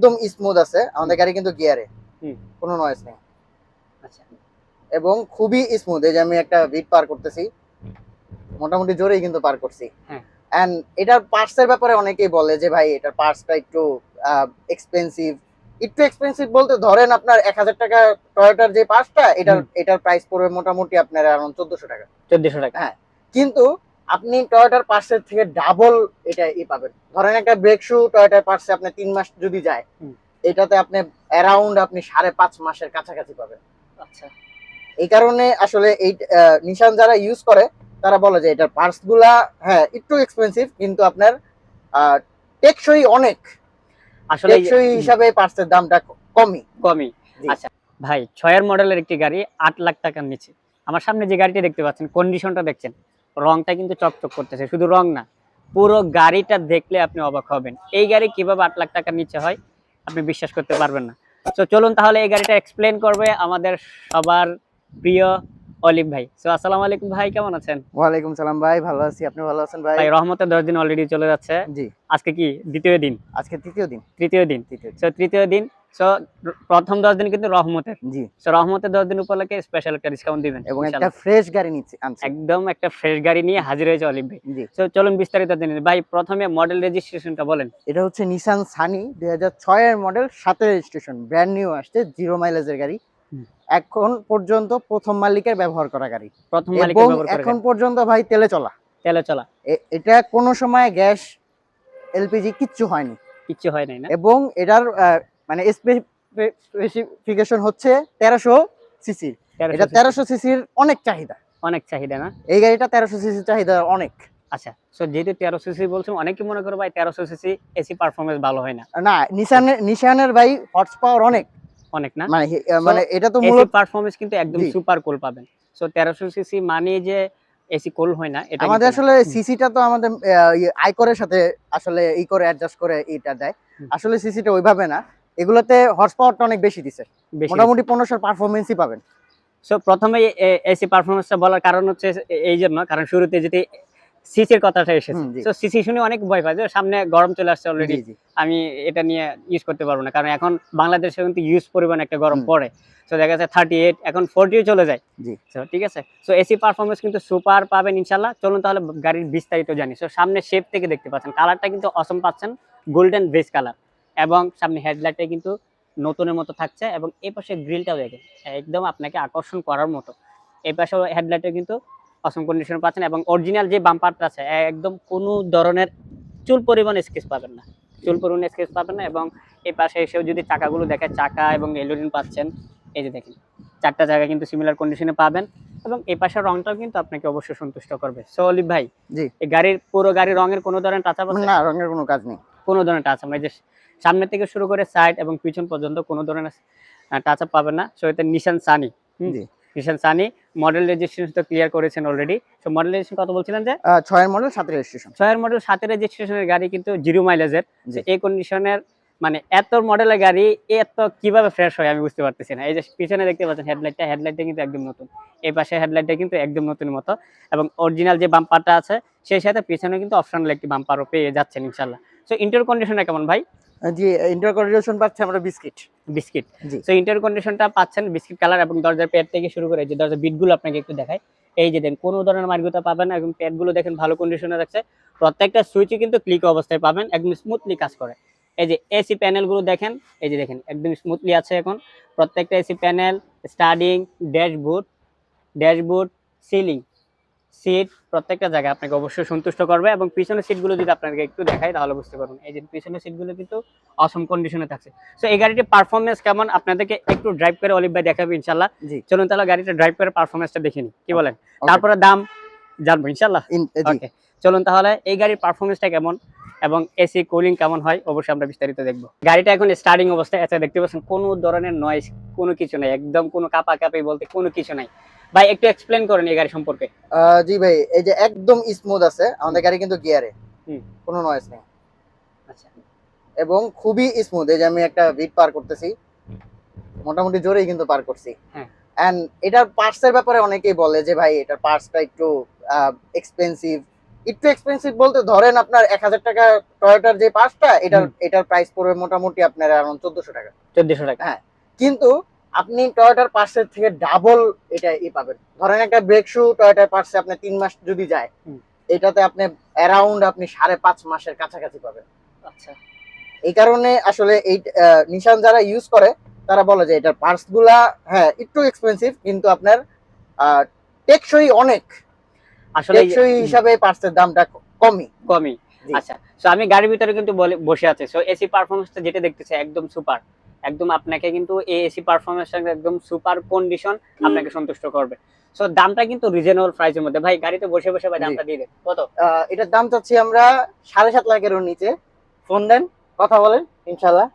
একদম স্মুথ আছে, আমাদের গাড়ি কিন্তু গিয়ারে, কোনো নয়েজ নেই। আচ্ছা, এবং খুবই স্মুথ। এই যে আমি একটা বিট পার করতেছি, মোটামুটি জোরেই কিন্তু পার করছি। হ্যাঁ। এন্ড এটার পার্টসের ব্যাপারে অনেকেই বলে যে ভাই এটার পার্টসটা একটু এক্সপেন্সিভ। একটু এক্সপেন্সিভ বলতে ধরেন আপনার 1000 টাকা টয়োটার যে পার্টসটা, এটার প্রাইস পড়বে মোটামুটি আপনার अराउंड 1400 টাকা। 1400 টাকা। হ্যাঁ, কিন্তু আপনি টয়োটার পার্টসের থেকে ডাবল এটা পাবেন। ধরেন একটা ব্রেক শু টয়োটার পার্টসে আপনি 3 মাস যদি যায়, এটাতে আপনি अराउंड আপনি 5.5 মাসের কাছাকাছি পাবেন। আচ্ছা, এই কারণে আসলে এই নিশান যারা ইউজ করে তারা বলে যে এটার পার্টস গুলা হ্যাঁ একটু এক্সপেন্সিভ, কিন্তু আপনার টেকসই অনেক। আসলে টেকসই হিসাবে পার্টসের দামটা কমই। আচ্ছা ভাই, 6 মডেলের একটি গাড়ি 8 লাখ টাকার নিচে। আমার সামনে যে গাড়িটি দেখতে পাচ্ছেন, কন্ডিশনটা দেখছেন, রংটা কিন্তু চকচক করতেছে। শুধু রং না, পুরো গাড়িটা দেখলে আপনি অবাক হবেন। এই গাড়ি কিভাবে 8 লাখ টাকার নিচে হয় আপনি বিশ্বাস করতে পারবেন না। তো চলুন তাহলে এই গাড়িটা এক্সপ্লেন করবে আমাদের সবার প্রিয় অলিভ ভাই। সো আসসালামু আলাইকুম ভাই, কেমন আছেন? ওয়ালাইকুম সালাম ভাই, ভালো আছি। আপনি ভালো আছেন ভাই? ভাই রহমতের 10 দিন অলরেডি চলে যাচ্ছে। জি, আজকে কি দ্বিতীয় দিন? আজকে তৃতীয় দিন। তৃতীয় দিন। সো তৃতীয় দিন। সো প্রথম 10 দিন কিন্তু রহমতের। জি, সো রহমতের 10 দিন উপলক্ষে স্পেশাল একটা ডিসকাউন্ট দিবেন এবং একটা ইনশাআল্লাহ। ফ্রেশ গাড়ি নিচ্ছি আনছি। একদম একটা ফ্রেশ গাড়ি নিয়ে হাজির হয়েছে অলিভ ভাই। জি, সো চলুন বিস্তারিত জেনে নিই। ভাই প্রথমে মডেল রেজিস্ট্রেশনটা বলেন। এটা হচ্ছে নিসান সানি 2006 এর মডেল, 7 এর রেজিস্ট্রেশন, ব্র্যান্ড নিউ আসছে, 0 মাইলেজের গাড়ি। এখন পর্যন্ত প্রথম মালিকের ব্যবহার করা গাড়ি, প্রথম মালিকের এবং ব্যবহার করে এখন পর্যন্ত ভাই তেলে চলা। তেলে চলা। এটা কোনো সময় গ্যাস এলপিজি কিচ্ছু হয়নি। কিচ্ছু হয় নাই না? এবং এটার মানে স্পেসিফিকেশন হচ্ছে 1300 সিসি। এটা 1300 সিসির অনেক চাহিদা। অনেক চাহিদা না? এই গাড়িটা 1300 সিসির চাহিদা অনেক। আচ্ছা, সো যেহেতু 1300 সিসি বলছেন, অনেকে মনে করে ভাই 1300 সিসি এসি পারফরম্যান্স ভালো হয় না। না, নিশানের ভাই হর্স পাওয়ার অনেক, অনেক না? মানে এটা তো এসি মূলত পারফরম্যান্স কিন্তু একদম সুপার কুল পাবেন। সো 1300 সিসি মানে যে এসি কুল হয় না এটা আমাদের কিন্তু আসলে সিসিটা তো আমাদের আইকরের সাথে আসলে ই করে অ্যাডজাস্ট করে এটা দেয়। আসলে সিসিটা ওইভাবে না, এগুলোতে হর্স পাওয়ারটা অনেক বেশি দিছে, মোটামুটি 1500 পারফরম্যান্সই পাবেন। সো প্রথমে এসি পারফরম্যান্সটা বলার কারণ হচ্ছে এই জন্য, কারণ শুরুতে যদি সিসির কথাটা এসেছে, সো সিসি শুনে অনেক ভয় পায় যে সামনে গরম চলে আসছে অলরেডি, আমি এটা নিয়ে ইউজ করতে পারবো না, কারণ এখন বাংলাদেশে কিন্তু ইউজ পরিমাণ একটা গরম পড়ে। সো দেখা যাচ্ছে 38, এখন 40 চলে যায়। সো ঠিক আছে, সো এসি পারফরম্যান্স কিন্তু সুপার পাবেন ইনশাল্লাহ। চলুন তাহলে গাড়ির বিস্তারিত জানি। সো সামনে শেপ থেকে দেখতে পাচ্ছেন, কালারটা কিন্তু অসম পাচ্ছেন, গোল্ডেন বেজ কালার, এবং সামনে হেডলাইটটা কিন্তু নতুনের মতো থাকছে, এবং এই পাশে গ্রিলটাও দেখেন একদম আপনাকে আকর্ষণ করার মতো। এই পাশে হেডলাইটে কিন্তু অসম কন্ডিশন পাচ্ছেন, এবং অরিজিনাল যে বাম্পারটা আছে একদম কোনো ধরনের চুল পরিমাণ স্কেচ পাবেন না, চুল পরিমাণ স্কেচ পাবেন না। এবং এই পাশে এসেও যদি চাকাগুলো দেখে, চাকা এবং এলোরিন পাচ্ছেন, এই যে দেখেন 4টা জায়গা কিন্তু সিমিলার কন্ডিশনে পাবেন, এবং এই পাশের রংটাও কিন্তু আপনাকে অবশ্যই সন্তুষ্ট করবে। সো অলিভ ভাই, এই গাড়ির পুরো গাড়ি রঙের কোনো ধরনের টাচ আপ আছে? না, রঙের কোনো কাজ নেই, কোনো ধরনের টাচ আপ, যে সামনে থেকে শুরু করে সাইড এবং পিছন পর্যন্ত কোনো ধরনের টাচ আপ পাবেন না। সো এটা নিশান সানি, নিশান সানি মডেল রেজিস্ট্রেশন তো ক্লিয়ার করেছেন অলরেডি। সো মডেল রেজিস্ট্রেশন কত বলছিলেন যে 6 এর মডেল 7 এর রেজিস্ট্রেশন। 6 এর মডেল 7 এর রেজিস্ট্রেশনের গাড়ি কিন্তু 0 মাইলেজের। এই কন্ডিশনের মানে এত মডেলের গাড়ি এত কিভাবে ফ্রেশ হয় আমি বুঝতে পারতেছি না। এই যে পিছনে দেখতে পাচ্ছেন হেডলাইটটা কিন্তু একদম নতুন, এই পাশে হেডলাইটটা কিন্তু একদম নতুনের মতো, এবং অরিজিনাল যে বাম্পারটা আছে সেই সাথে পিছনে কিন্তু অপশনাল একটি বাম্পারও পেয়ে যাচ্ছেন ইনশাআল্লাহ। সো ইন্টেরিয়র কন্ডিশনটা কেমন ভাই? জি, ইন্টেরিয়র কন্ডিশন পাচ্ছে আমরা বিস্কিট। সো ইন্টেরিয়র কন্ডিশনটা পাচ্ছেন বিস্কিট কালার, এবং দরজার প্যাড থেকে শুরু করে যে দরজার বিটগুলো আপনাকে একটু দেখায়, এই যে দেখেন কোনো ধরনের মার্গিতা পাবেন না, এবং প্যাডগুলো দেখেন ভালো কন্ডিশনে রাখছে। প্রত্যেকটা সুইচই কিন্তু ক্লিক অবস্থায় পাবেন, একদম স্মুথলি কাজ করে। এই যে এসি প্যানেলগুলো দেখেন, এই যে দেখেন একদম স্মুথলি আছে এখন প্রত্যেকটা AC panel, starting, dashboard, ceiling, seat, প্রত্যেকটা জায়গায় আপনাকে অবশ্যই সন্তুষ্ট করবে। এবং পিছনের সিটগুলো যদি আপনাকে একটু দেখাই তাহলে বুঝতে পারবেন, এই যে পিছনের সিটগুলো কিন্তু অসম কন্ডিশনে থাকছে। সো এই গাড়িটির পারফরমেন্স কেমন আপনাদেরকে একটু ড্রাইভ করে অলিভ ভাই দেখাবে ইনশাল্লাহ। চলুন তাহলে গাড়িটা ড্রাইভ করে পারফরমেন্সটা দেখে নিই, কি বলেন? তারপরে দাম জানবো ইনশাল্লাহ। ওকে, চলুন তাহলে এই গাড়ির পারফরমেন্সটা কেমন এবং এসি কুলিং কেমন হয় অবশ্যই আমরা বিস্তারিত দেখবো। গাড়িটা এখন স্টার্টিং অবস্থায় আছে, দেখতে পাচ্ছেন কোনো ধরনের নয়েজ, কোনো কিছু নাই, একদম কোনো কাঁপাকাঁপি বলতে কোনো কিছু নাই। ভাই একটু এক্সপ্লেন করেন এই গাড়ি সম্পর্কে। জি ভাই, এই যে একদম স্মুথ আছে, আমাদের গাড়ি কিন্তু গিয়ারে, কোনো নয়েজ নেই। আচ্ছা, এবং খুবই স্মুথ। এই যে আমি একটা বিট পার করতেছি, মোটামুটি জোরেই কিন্তু পার করছি। এন্ড এটার পার্টসের ব্যাপারে অনেকেই বলে যে ভাই এটার পার্টসটা একটু এক্সপেন্সিভ। একটু এক্সপেন্সিভ বলতে ধরেন আপনার 1000 টাকা টয়োটার যে পার্টসটা এটার প্রাইস পড়বে মোটামুটি আপনার अराउंड 1400 টাকা। 1400 টাকা। হ্যাঁ, কিন্তু আপনি টয়োটার পার্টসের থেকে ডাবল এটা পাবেন। ধরেন একটা ব্রেক শু টয়োটার পার্টসে আপনি 3 মাস যদি যায়, এটাতে আপনি अराउंड আপনি 5.5 মাসের কাছাকাছি পাবেন। আচ্ছা, এই কারণে আসলে এই নিশান যারা ইউজ করে তারা বলে যে এটার পার্টস গুলা হ্যাঁ একটু এক্সপেন্সিভ, কিন্তু আপনার টেকসই অনেক, আসলে টেকসই হিসাবে পার্টসের দামটা কমই। কমই। আচ্ছা, সো আমি গাড়ির ভিতরে কিন্তু বসে আছি, সো এসি পারফরম্যান্সটা যেটা দেখতেছি একদম সুপার, একদম আপনাকে কিন্তু এই এসি পারফরম্যান্সটা একদম সুপার কন্ডিশন আপনাকে সন্তুষ্ট করবে। সো দামটা কিন্তু রিজনেবল প্রাইসের মধ্যে। ভাই গাড়িতে বসে বসে ভাই দামটা দিয়ে দেন কত? এটার দাম চাচ্ছি আমরা 7.5 লাখেরও নিচে। ফোন দেন, কথা বলেন, ইনশাআল্লাহ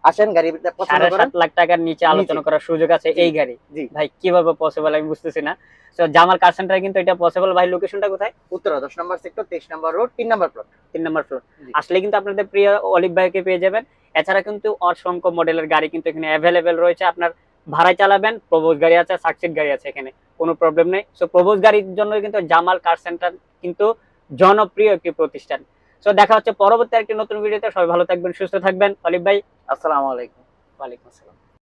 আসেন গাড়িটা পছন্দ করেন। 7.5 লাখ টাকার নিচে আলোচনা করার সুযোগ আছে এই গাড়ি। জি ভাই কিভাবে পসিবল আমি বুঝতেছি না। সো জামাল কার সেন্টারে কিন্তু এটা পসিবল। ভাই লোকেশনটা কোথায়? উত্তরা 10 নম্বর সেক্টর 23 নম্বর রোড 3 নম্বর প্লট। 3 নম্বর ফ্লোর। আসলে কিন্তু আপনাদের প্রিয় অলিভ ভাইকে পেয়ে যাবেন। এছাড়া কিন্তু অসংখ্য মডেলের গাড়ি কিন্তু এখানে অ্যাভেলেবেল রয়েছে। আপনার ভাড়ায় চালাবেন, প্রবোজ গাড়ি আছে, সাকসিড গাড়ি আছে, এখানে কোনো প্রবলেম নেই। সো প্রবোজ গাড়ির জন্য কিন্তু জামাল কার সেন্টার কিন্তু জনপ্রিয় একটি প্রতিষ্ঠান। সো দেখা হচ্ছে পরবর্তী একটি নতুন ভিডিওতে। সবাই ভালো থাকবেন, সুস্থ থাকবেন। অলিভ ভাই, আসসালামু আলাইকুম। ওয়ালাইকুম আসসালাম।